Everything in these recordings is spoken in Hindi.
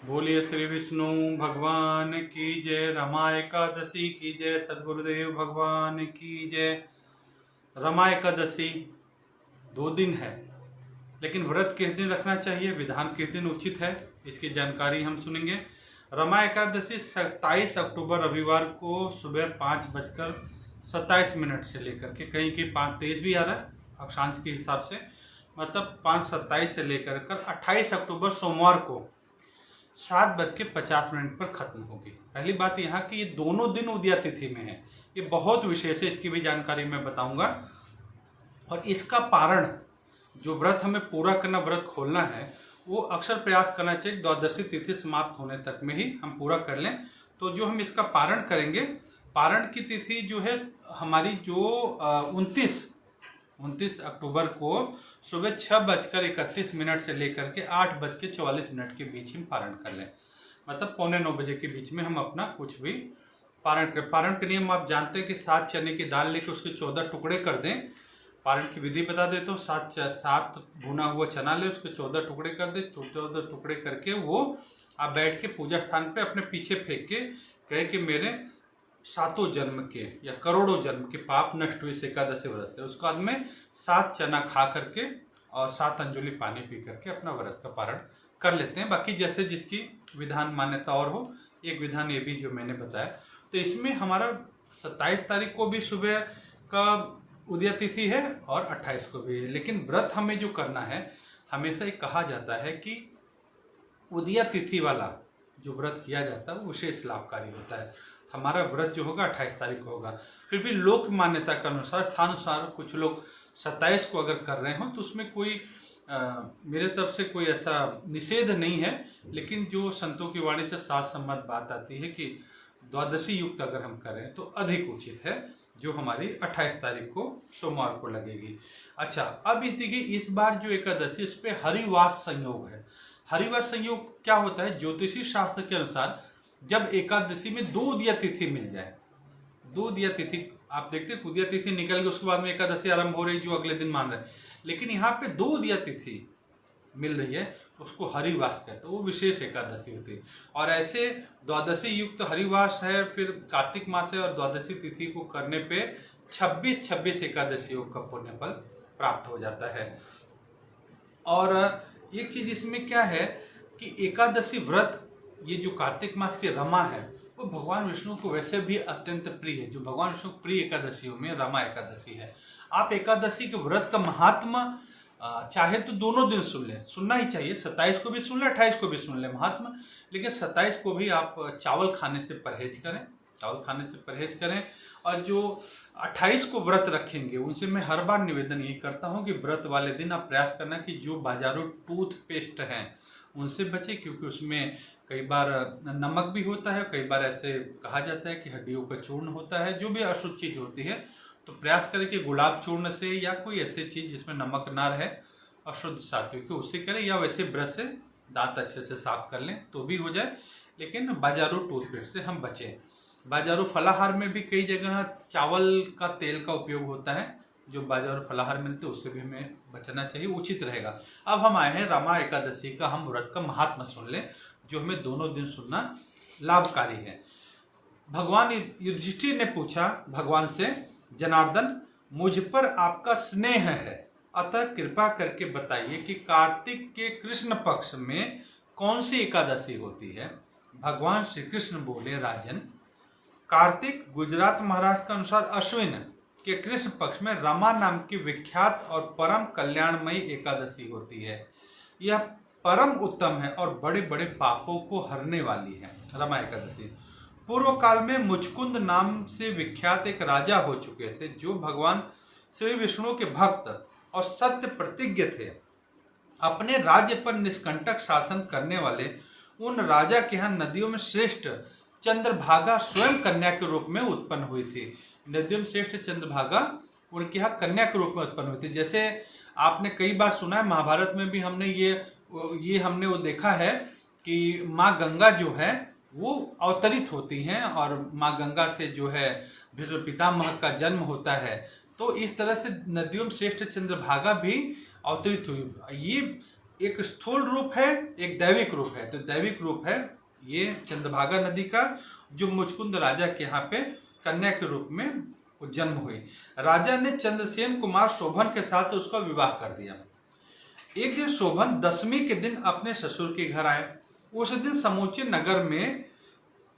बोलिए श्री विष्णु भगवान की जय। रमा एकादशी की जय। सदगुरुदेव भगवान की जय। रमा एकादशी 2 दिन है, लेकिन व्रत किस दिन रखना चाहिए, विधान किस दिन उचित है, इसकी जानकारी हम सुनेंगे। रमा एकादशी 27 अक्टूबर रविवार को सुबह 5:27 से लेकर के, कहीं की 5:23 भी आ रहा है अक्षांश के हिसाब से, मतलब 5:27 से लेकर कर 28 अक्टूबर सोमवार को 7:50 पर खत्म होगी। पहली बात यहाँ की ये दोनों दिन उदया तिथि में है, ये बहुत विशेष है, इसकी भी जानकारी मैं बताऊंगा। और इसका पारण, जो व्रत हमें पूरा करना, व्रत खोलना है, वो अक्सर प्रयास करना चाहिए द्वादशी तिथि समाप्त होने तक में ही हम पूरा कर लें। तो जो हम इसका पारण करेंगे, पारण की तिथि जो है हमारी जो 29 अक्टूबर को सुबह 6:31 से लेकर के 8:44 के बीच हम पारण कर लें, मतलब 8:45 के बीच में हम अपना कुछ भी पारण कर। पारण के नियम आप जानते हैं कि 7 चने की दाल लेकर उसके 14 टुकड़े कर दें। पारण की विधि बता देता हूँ। 7 भुना हुआ चना ले, उसके 14 टुकड़े कर दे। 14 टुकड़े करके वो आप बैठ के पूजा स्थान पे अपने पीछे फेंक के कहे कि मेरे 7 जन्म के या करोड़ों जन्म के पाप नष्ट हुए इस एकादशी व्रत से। उसके बाद में 7 चना खा करके और 7 अंजुलि पानी पी करके अपना व्रत का पारण कर लेते हैं। बाकी जैसे जिसकी विधान मान्यता और हो, एक विधान ये भी जो मैंने बताया। तो इसमें हमारा 27 तारीख को भी सुबह का उदया तिथि है और 28 को भी है। लेकिन व्रत हमें जो करना है, हमेशा ये कहा जाता है कि उदया तिथि वाला जो व्रत किया जाता है वो विशेष लाभकारी होता है। हमारा व्रत जो होगा 28 तारीख को होगा। फिर भी लोक मान्यता के अनुसार, स्थानुसार कुछ लोग 27 को अगर कर रहे हो तो उसमें कोई मेरे तरफ से कोई ऐसा निषेध नहीं है। लेकिन जो संतों की वाणी से शास्त्रसम्मत बात आती है कि द्वादशी युक्त अगर हम करें तो अधिक उचित है, जो हमारी 28 तारीख को सोमवार को लगेगी। अच्छा, अब इस देखिए, इस बार जो एकादशी, इस पे हरिवास संयोग है। हरिवास संयोग क्या होता है? ज्योतिषी शास्त्र के अनुसार जब एकादशी में 2 उदया तिथि मिल जाए, 2 उदया तिथि आप देखते हैं, उदया तिथि निकल गई उसके बाद में एकादशी आरंभ हो रही जो अगले दिन मान रहे हैं, लेकिन यहाँ पे 2 उदया तिथि मिल रही है, उसको हरिवास कहते हैं, वो विशेष एकादशी होती है। और ऐसे द्वादशी युक्त हरिवास है, फिर कार्तिक मास है, और द्वादशी तिथि को करने पे 26 एकादशियों का पुण्य फल प्राप्त हो जाता है। और एक चीज इसमें क्या है कि एकादशी व्रत, ये जो कार्तिक मास की रमा है, वो भगवान विष्णु को वैसे भी अत्यंत प्रिय है। जो भगवान विष्णु प्रिय एकादशियों में रमा एकादशी है। आप एकादशी के व्रत का महात्मा चाहे तो दोनों दिन सुन लें, सुनना ही चाहिए। 27 को भी सुन लें, 28 को भी सुन लें महात्मा। लेकिन 27 को भी आप चावल खाने से परहेज करें, चावल खाने से परहेज करें। और जो 28 को व्रत रखेंगे उनसे मैं हर बार निवेदन यही करता हूं कि व्रत वाले दिन आप प्रयास करना कि जो बाजारू टूथपेस्ट हैं उनसे बचे, क्योंकि उसमें कई बार नमक भी होता है। कई बार ऐसे कहा जाता है कि हड्डियों का चूर्ण होता है, जो भी अशुद्ध चीज होती है। तो प्रयास करें कि गुलाब चूर्ण से या कोई ऐसी चीज जिसमें नमक ना रहे, अशुद्ध सात्विक की, उससे करें, या वैसे ब्रश से दांत अच्छे से साफ कर लें तो भी हो जाए। लेकिन बाजारू टूथपेस्ट से हम बचें। बाजारू फलाहार में भी कई जगह चावल का तेल का उपयोग होता है, जो बाजारू फलाहार मिलते हैं उससे भी हमें बचना चाहिए, उचित रहेगा। अब हम आए हैं रमा एकादशी का, हम व्रत का महात्मा सुन लें, जो हमें दोनों दिन सुनना लाभकारी है। भगवान युधिष्ठिर ने पूछा भगवान से, जनार्दन, मुझ पर आपका स्नेह है, अतः कृपा करके बताइए कि कार्तिक के कृष्ण पक्ष में कौन सी एकादशी होती है। भगवान श्री कृष्ण बोले, राजन, कार्तिक गुजरात महाराष्ट्र के अनुसार अश्विन के कृष्ण पक्ष में रमा नाम की विख्यात और परम कल्याणमयी एकादशी होती है। यह परम उत्तम है और बड़े बड़े पापों को हरने वाली है। रमा एकादशी पूर्व काल में मुचकुंद नाम से विख्यात एक राजा हो चुके थे, जो भगवान श्री विष्णु के भक्त और सत्य प्रतिज्ञ थे। अपने राज्य पर निष्कंटक शासन करने वाले उन राजा के यहाँ नदियों में श्रेष्ठ चंद्रभागा स्वयं कन्या के रूप में उत्पन्न हुई थी। नदियों में श्रेष्ठ चंद्रभागा उनके यहाँ कन्या के रूप में उत्पन्न हुई थी। जैसे आपने कई बार सुना है, महाभारत में भी हमने ये हमने वो देखा है कि माँ गंगा जो है वो अवतरित होती हैं, और माँ गंगा से जो है भीष्म पितामह का जन्म होता है। तो इस तरह से नदियों में श्रेष्ठ चंद्रभागा भी अवतरित हुई। ये एक स्थूल रूप है, एक दैविक रूप है। तो दैविक रूप है ये चंद्रभागा नदी का, जो मुचकुंद राजा के यहाँ पे कन्या के रूप में जन्म हुई। राजा ने चंद्रसेन कुमार शोभन के साथ उसका विवाह कर दिया। एक दिन शोभन दशमी के दिन अपने ससुर के घर आए। उस दिन समूचे नगर में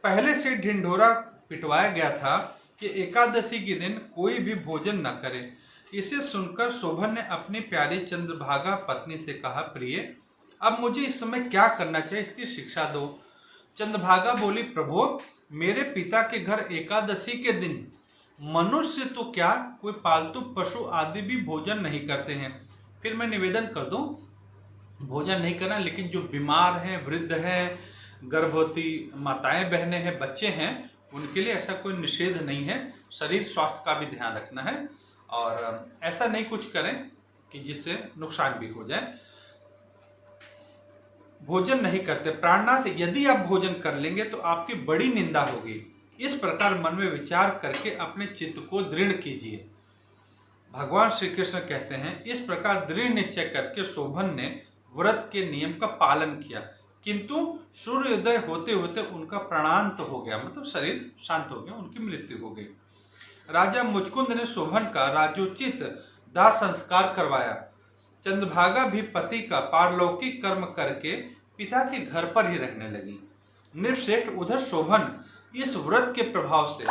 पहले से ढिंढोरा पिटवाया गया था कि एकादशी के दिन कोई भी भोजन न करे। इसे सुनकर शोभन ने अपनी प्यारी चंद्रभागा पत्नी से कहा, प्रिय, अब मुझे इस समय क्या करना चाहिए, इसकी शिक्षा दो। चंद्रभागा बोली, प्रभु, मेरे पिता के घर एकादशी के दिन मनुष्य तो क्या, कोई पालतू पशु आदि भी भोजन नहीं करते हैं। फिर मैं निवेदन कर दूं, भोजन नहीं करना, लेकिन जो बीमार हैं, वृद्ध हैं, गर्भवती माताएं, बहनें हैं, बच्चे हैं, उनके लिए ऐसा कोई निषेध नहीं है। शरीर स्वास्थ्य का भी ध्यान रखना है और ऐसा नहीं कुछ करें कि जिससे नुकसान भी हो जाए। भोजन नहीं करते प्राणनाथ, यदि आप भोजन कर लेंगे तो आपकी बड़ी निंदा होगी। इस प्रकार मन में विचार करके अपने चित्त को दृढ़ कीजिए। भगवान श्री कृष्ण कहते हैं, इस प्रकार दृढ़ निश्चय करके शोभन ने व्रत के नियम का पालन किया, किंतु सूर्योदय होते होते उनका प्राणांत हो गया, मतलब शरीर शांत हो गया, उनकी मृत्यु हो गई। राजा मुचकुंद ने शोभन का राजोचित दाह संस्कार करवाया। चंद्रभागा भी पति का पारलौकिक कर्म करके पिता के घर पर ही रहने लगी। निर्श्रेष्ठ उधर शोभन इस व्रत के प्रभाव से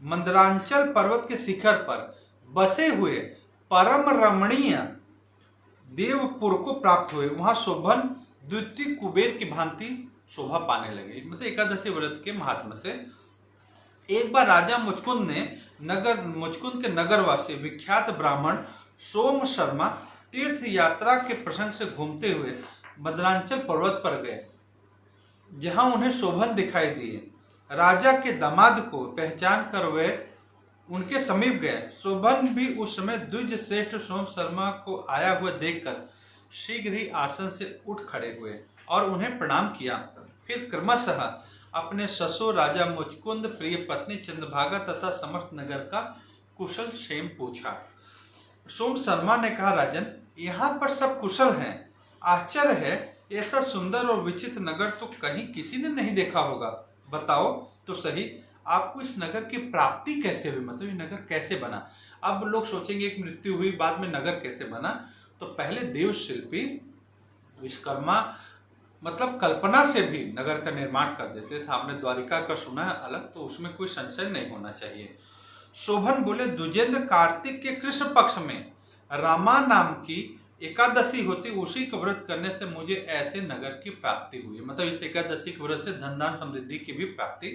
मंदरांचल पर्वत के शिखर पर बसे हुए परम रमणीय देवपुर को प्राप्त हुए। वहां शोभन द्वितीय कुबेर की भांति शोभा पाने लगे, मतलब एकादशी व्रत के महात्म से। एक बार राजा मुचकुंद के नगरवासी विख्यात ब्राह्मण सोम शर्मा तीर्थ यात्रा के प्रसंग से घूमते हुए मंदरांचल पर्वत पर गए, जहां उन्हें शोभन दिखाई दिए। राजा के दामाद को पहचान कर वे उनके समीप गए। शोभन भी उस समय द्विज श्रेष्ठ सोम शर्मा को आया हुआ देखकर शीघ्र ही आसन से उठ खड़े हुए और उन्हें प्रणाम किया। फिर क्रमशः अपने ससुर राजा मुचकुंद, प्रिय पत्नी चंद्रभागा तथा समस्त नगर का कुशल क्षेम पूछा। सोम शर्मा ने कहा, राजन, यहाँ पर सब कुशल हैं। आश्चर्य है, ऐसा सुंदर और विचित्र नगर तो कहीं किसी ने नहीं देखा होगा। बताओ तो सही, आपको इस नगर की प्राप्ति कैसे हुई, मतलब ये नगर कैसे बना। अब लोग सोचेंगे कि मृत्यु हुई, बाद में नगर कैसे बना। तो पहले देव शिल्पी विश्वकर्मा मतलब कल्पना से भी नगर का निर्माण कर देते थे। आपने द्वारिका का सुना है अलग, तो उसमें कोई संशय नहीं होना चाहिए। शोभन बोले, द्विजेंद्र कार्तिक के कृष्ण पक्ष में रामा नाम की एकादशी होती, उसी का व्रत करने से मुझे ऐसे नगर की प्राप्ति हुई। मतलब इस एकादशी के व्रत से धन दान समृद्धि की भी प्राप्ति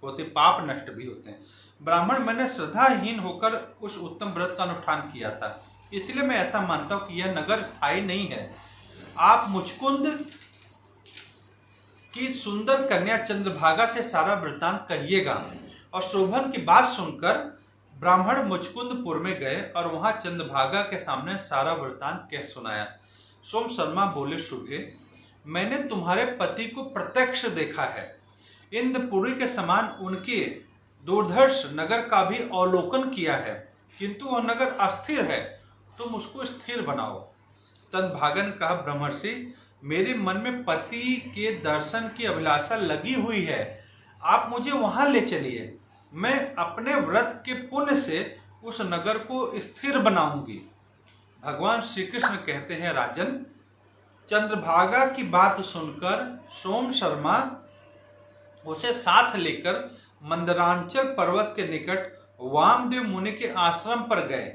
होती, पाप नष्ट भी होते हैं। ब्राह्मण, मैंने श्रद्धाहीन होकर उस उत्तम व्रत का अनुष्ठान किया था, इसलिए मैं ऐसा मानता हूं कि यह नगर स्थायी नहीं है। आप मुचकुंद की सुंदर कन्या चंद्रभागा से सारा वृत्तांत कहिएगा। और शोभन की बात सुनकर ब्राह्मण मुचकुंदपुर में गए और वहां चंद्रभागा के सामने सारा वृत्तांत कह सुनाया। सोम शर्मा बोले, शुभे, मैंने तुम्हारे पति को प्रत्यक्ष देखा है। इंद्रपुरी के समान उनके दुर्धर्ष नगर का भी अवलोकन किया है, किंतु वह नगर अस्थिर है, तुम उसको स्थिर बनाओ। चंद्रभागा ने कहा, ब्रह्मर्षि, मेरे मन में पति के दर्शन की अभिलाषा लगी हुई है, आप मुझे वहां ले चलिए। मैं अपने व्रत के पुण्य से उस नगर को स्थिर बनाऊंगी। भगवान श्री कृष्ण कहते हैं, राजन, चंद्रभागा की बात सुनकर सोम शर्मा उसे साथ लेकर मंदरांचल पर्वत के निकट वामदेव मुनि के आश्रम पर गए।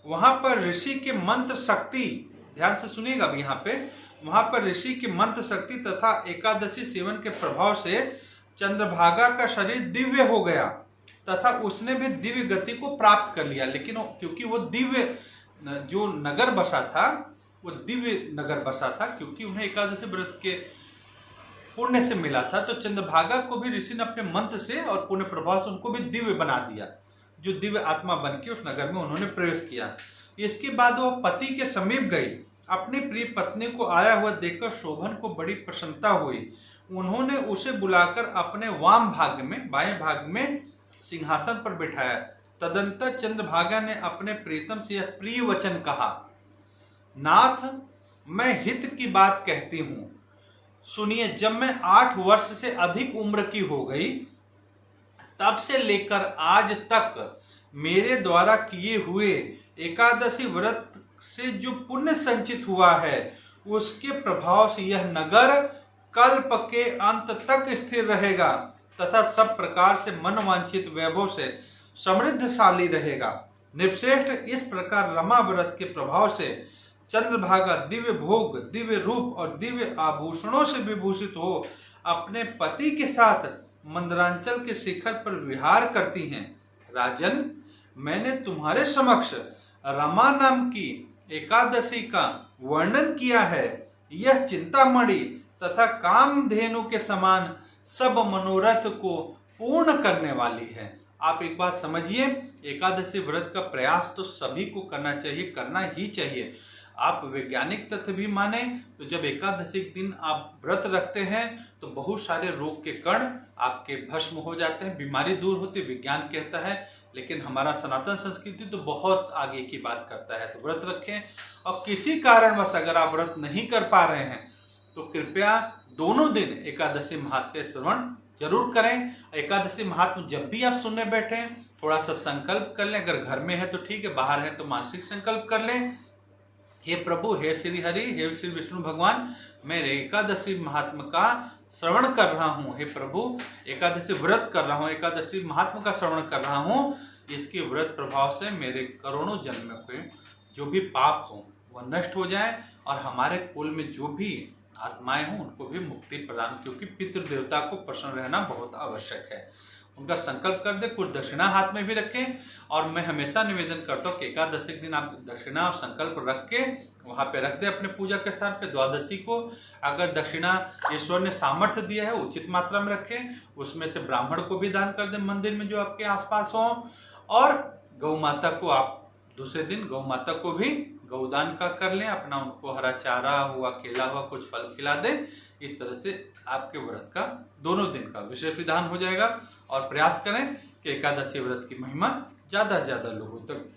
वहां पर ऋषि के मंत्र शक्ति, ध्यान से सुनिएगा अब यहाँ पे, वहां पर ऋषि की मंत्र शक्ति तथा एकादशी सेवन के प्रभाव से चंद्रभागा का शरीर दिव्य हो गया तथा उसने भी दिव्य गति को प्राप्त कर लिया। लेकिन क्योंकि वो दिव्य जो नगर बसा था, वो दिव्य नगर बसा था, क्योंकि उन्हें एकादशी व्रत के पुण्य से मिला था, तो चंद्रभागा को भी ऋषि ने अपने मंत्र से और पुण्य प्रभाव से उनको भी दिव्य बना दिया, जो दिव्य आत्मा बन के उस नगर में उन्होंने प्रवेश किया। इसके बाद वह पति के समीप गई। अपनी प्रिय पत्नी को आया हुआ देखकर शोभन को बड़ी प्रसन्नता हुई। उन्होंने उसे बुलाकर अपने वाम भाग में, बाएं भाग में सिंहासन पर बिठाया। तदंतर चंद्रभागा ने अपने प्रीतम से यह प्रिय वचन कहा, नाथ, मैं हित की बात कहती हूँ। सुनिए, जब मैं 8 वर्ष से अधिक उम्र की हो गई, तब से लेकर आज तक मेरे द्वारा किए हुए एकादशी व्रत से जो पुण्य संचित हुआ है, उसके प्रभाव से यह नगर कल्प के अंत तक स्थिर रहेगा तथा सब प्रकार से मनवांछित वैभव से समृद्धशाली रहेगा। निपश्रेष्ठ इस प्रकार रमा व्रत के प्रभाव से चंद्रभागा दिव्य भोग, दिव्य रूप और दिव्य आभूषणों से विभूषित हो अपने पति के साथ मंदरांचल के शिखर पर विहार करती हैं। राजन, मैंने तुम्हारे समक्ष रमा नाम की एकादशी का वर्णन किया है। यह चिंतामणि तथा कामधेनु के समान सब मनोरथ को पूर्ण करने वाली है। आप एक बात समझिए, एकादशी व्रत का प्रयास तो सभी को करना चाहिए, करना ही चाहिए। आप वैज्ञानिक तथ्य भी माने तो जब एकादशी के दिन आप व्रत रखते हैं तो बहुत सारे रोग के कण आपके भस्म हो जाते हैं, बीमारी दूर होती है, विज्ञान कहता है। लेकिन हमारा सनातन संस्कृति तो बहुत आगे की बात करता है। तो व्रत रखें, और किसी कारणवश अगर आप व्रत नहीं कर पा रहे हैं तो कृपया दोनों दिन एकादशी महात्म्य श्रवण जरूर करें। एकादशी महात्म्य जब भी आप सुनने बैठे थोड़ा सा संकल्प कर लें। अगर घर में है तो ठीक है, बाहर है तो मानसिक संकल्प कर लें। हे प्रभु, हे श्री हरि, हे श्री विष्णु भगवान, मैं एकादशी महात्म का श्रवण कर रहा हूँ। हे प्रभु, एकादशी व्रत कर रहा हूँ, एकादशी महात्म का श्रवण कर रहा हूँ। इसके व्रत प्रभाव से मेरे करोड़ों जन्म के जो भी पाप हो वह नष्ट हो जाए और हमारे कुल में जो भी आत्माएं हों उनको भी मुक्ति प्रदान, क्योंकि पितृदेवता को प्रसन्न रहना बहुत आवश्यक है। उनका संकल्प कर दे, कुछ दक्षिणा हाथ में भी रखें। और मैं हमेशा निवेदन करता हूँ कि एकादशी के दिन आप दक्षिणा और संकल्प रख के वहां पे रख दे अपने पूजा के स्थान पे। द्वादशी को अगर दक्षिणा ईश्वर ने सामर्थ्य दिया है उचित मात्रा में रखें, उसमें से ब्राह्मण को भी दान कर दे मंदिर में जो आपके आसपास हो। और गौ माता को आप दूसरे दिन गौ माता को भी गौदान का कर लें, अपना उनको हरा चारा हुआ, केला हुआ, कुछ फल खिला दें। इस तरह से आपके व्रत का दोनों दिन का विशेष विधान हो जाएगा। और प्रयास करें कि एकादशी व्रत की महिमा ज्यादा से ज्यादा लोगों तक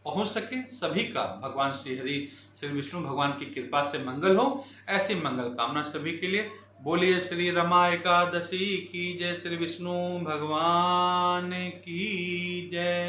पहुंच सके। सभी का भगवान श्री हरि श्री विष्णु भगवान की कृपा से मंगल हो, ऐसी मंगल कामना सभी के लिए। बोलिए श्री रमा एकादशी की जय, श्री विष्णु भगवान की जय।